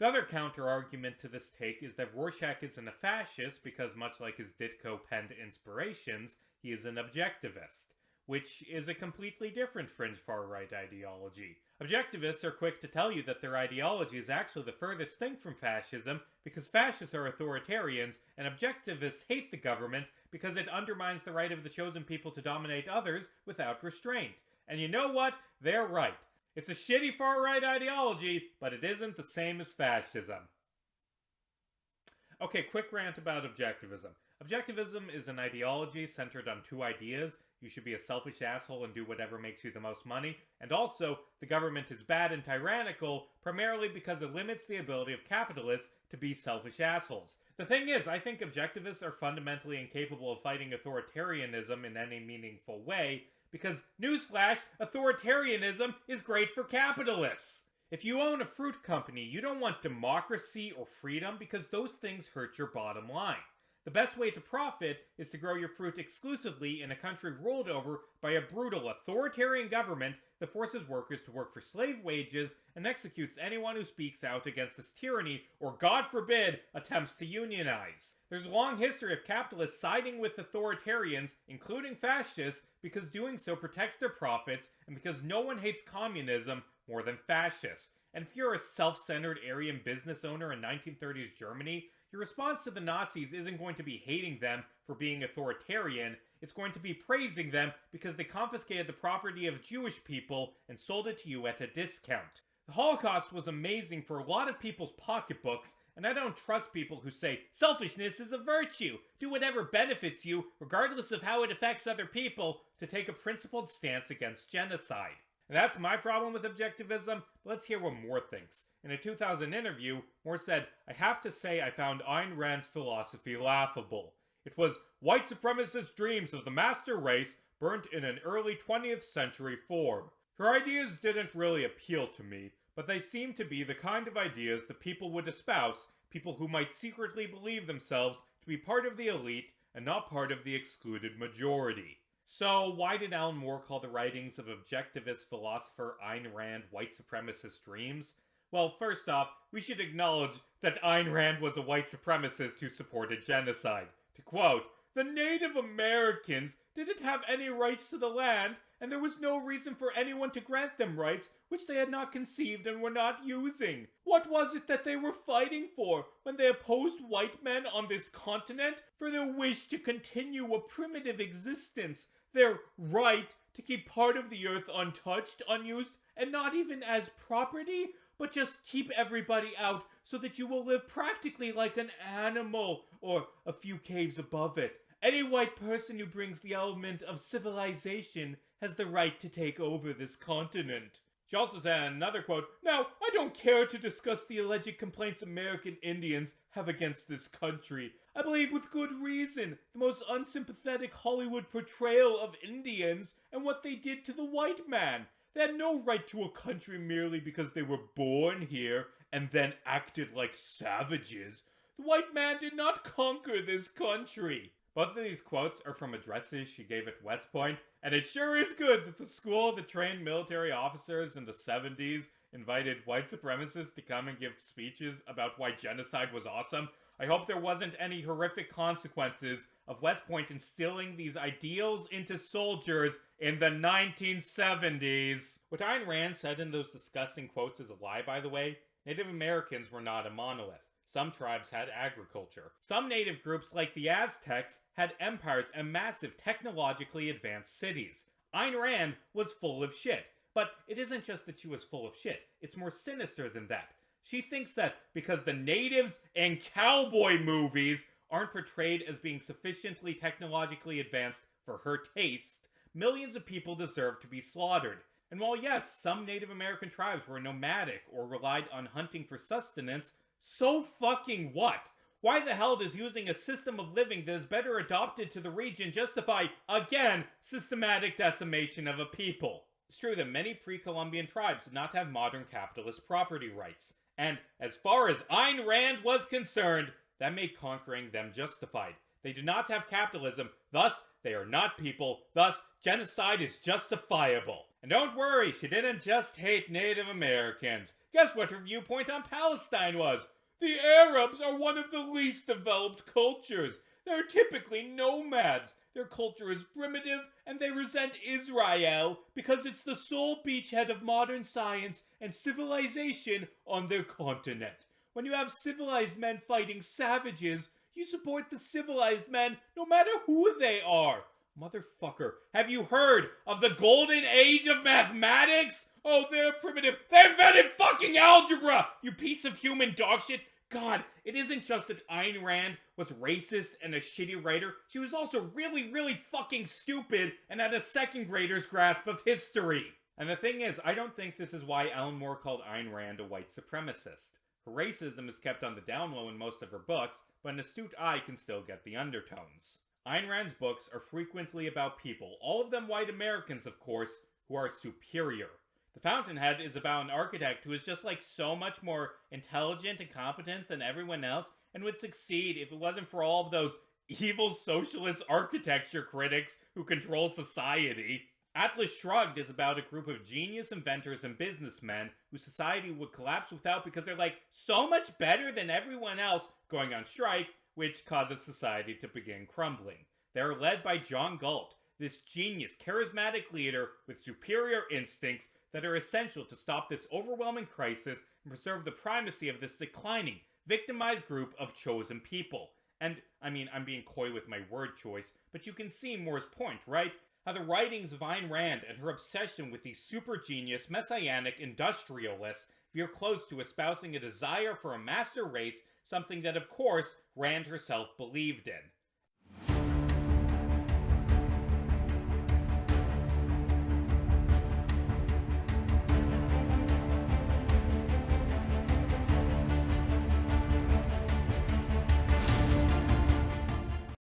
The other counter-argument to this take is that Rorschach isn't a fascist because, much like his Ditko-penned inspirations, he is an objectivist, which is a completely different fringe far-right ideology. Objectivists are quick to tell you that their ideology is actually the furthest thing from fascism because fascists are authoritarians and objectivists hate the government because it undermines the right of the chosen people to dominate others without restraint. And you know what? They're right. It's a shitty far-right ideology, but it isn't the same as fascism. Okay, quick rant about objectivism. Objectivism is an ideology centered on two ideas. You should be a selfish asshole and do whatever makes you the most money. And also, the government is bad and tyrannical, primarily because it limits the ability of capitalists to be selfish assholes. The thing is, I think objectivists are fundamentally incapable of fighting authoritarianism in any meaningful way, because, newsflash, authoritarianism is great for capitalists. If you own a fruit company, you don't want democracy or freedom because those things hurt your bottom line. The best way to profit is to grow your fruit exclusively in a country ruled over by a brutal authoritarian government that forces workers to work for slave wages and executes anyone who speaks out against this tyranny or, God forbid, attempts to unionize. There's a long history of capitalists siding with authoritarians, including fascists, because doing so protects their profits and because no one hates communism more than fascists. And if you're a self-centered Aryan business owner in 1930s Germany, your response to the Nazis isn't going to be hating them for being authoritarian, it's going to be praising them because they confiscated the property of Jewish people and sold it to you at a discount. The Holocaust was amazing for a lot of people's pocketbooks, and I don't trust people who say, selfishness is a virtue, do whatever benefits you, regardless of how it affects other people, to take a principled stance against genocide. And that's my problem with objectivism, but let's hear what Moore thinks. In a 2000 interview, Moore said, I have to say I found Ayn Rand's philosophy laughable. It was white supremacist dreams of the master race burnt in an early 20th century form. Her ideas didn't really appeal to me, but they seemed to be the kind of ideas that people would espouse, people who might secretly believe themselves to be part of the elite and not part of the excluded majority. So, why did Alan Moore call the writings of objectivist philosopher Ayn Rand white supremacist dreams? Well, first off, we should acknowledge that Ayn Rand was a white supremacist who supported genocide. To quote, the Native Americans didn't have any rights to the land, and there was no reason for anyone to grant them rights which they had not conceived and were not using. What was it that they were fighting for when they opposed white men on this continent? For their wish to continue a primitive existence, their right to keep part of the earth untouched, unused, and not even as property, but just keep everybody out so that you will live practically like an animal or a few caves above it. Any white person who brings the element of civilization has the right to take over this continent. She also said another quote, now, I don't care to discuss the alleged complaints American Indians have against this country. I believe with good reason, the most unsympathetic Hollywood portrayal of Indians and what they did to the white man. They had no right to a country merely because they were born here and then acted like savages. The white man did not conquer this country. Both of these quotes are from addresses she gave at West Point, and it sure is good that the school that trained military officers in the 70s invited white supremacists to come and give speeches about why genocide was awesome. I hope there wasn't any horrific consequences of West Point instilling these ideals into soldiers in the 1970s. What Ayn Rand said in those disgusting quotes is a lie, by the way. Native Americans were not a monolith. Some tribes had agriculture. Some native groups, like the Aztecs, had empires and massive technologically advanced cities. Ayn Rand was full of shit. But it isn't just that she was full of shit. It's more sinister than that. She thinks that because the natives and cowboy movies aren't portrayed as being sufficiently technologically advanced for her taste, millions of people deserve to be slaughtered. And while yes, some Native American tribes were nomadic or relied on hunting for sustenance, so fucking what? Why the hell does using a system of living that is better adopted to the region justify, again, systematic decimation of a people? It's true that many pre-Columbian tribes did not have modern capitalist property rights. And as far as Ayn Rand was concerned, that made conquering them justified. They do not have capitalism, thus they are not people, thus genocide is justifiable. And don't worry, she didn't just hate Native Americans. Guess what her viewpoint on Palestine was? The Arabs are one of the least developed cultures. They're typically nomads. Their culture is primitive, and they resent Israel because it's the sole beachhead of modern science and civilization on their continent. When you have civilized men fighting savages, you support the civilized men no matter who they are. Motherfucker, have you heard of the golden age of mathematics? Oh, they're primitive. They invented fucking algebra, you piece of human dog shit. God, it isn't just that Ayn Rand was racist and a shitty writer. She was also really, really fucking stupid and had a second grader's grasp of history. And the thing is, I don't think this is why Alan Moore called Ayn Rand a white supremacist. Her racism is kept on the down low in most of her books, but an astute eye can still get the undertones. Ayn Rand's books are frequently about people, all of them white Americans of course, who are superior. The Fountainhead is about an architect who is just like so much more intelligent and competent than everyone else and would succeed if it wasn't for all of those evil socialist architecture critics who control society. Atlas Shrugged is about a group of genius inventors and businessmen who society would collapse without because they're like so much better than everyone else going on strike, which causes society to begin crumbling. They're led by John Galt, this genius, charismatic leader with superior instincts that are essential to stop this overwhelming crisis and preserve the primacy of this declining, victimized group of chosen people. And, I mean, I'm being coy with my word choice, but you can see Moore's point, right? How the writings of Ayn Rand and her obsession with these super genius, messianic industrialists veer close to espousing a desire for a master race, something that, of course, Rand herself believed in.